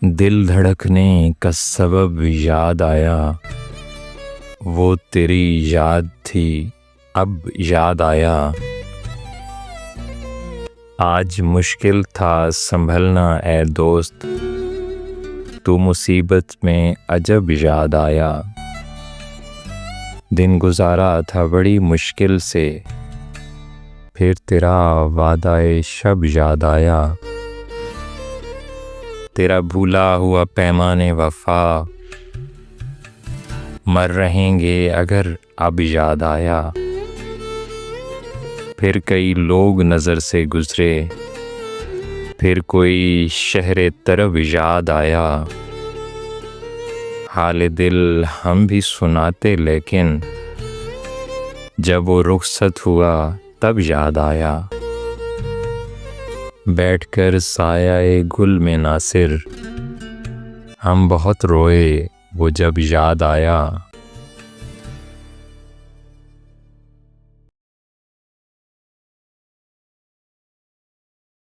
दिल धड़कने का सबब याद आया, वो तेरी याद थी अब याद आया। आज मुश्किल था संभलना ए दोस्त, तू मुसीबत में अजब याद आया। दिन गुजारा था बड़ी मुश्किल से, फिर तेरा वादा-ए शब याद आया। तेरा भूला हुआ पैमाने वफा, मर रहेंगे अगर अब याद आया। फिर कई लोग नज़र से गुजरे, फिर कोई शहरे तरब याद आया। हाले दिल हम भी सुनाते लेकिन जब वो रुखसत हुआ तब याद आया। बैठकर साया-ए गुल में नासिर, हम बहुत रोए वो जब याद आया।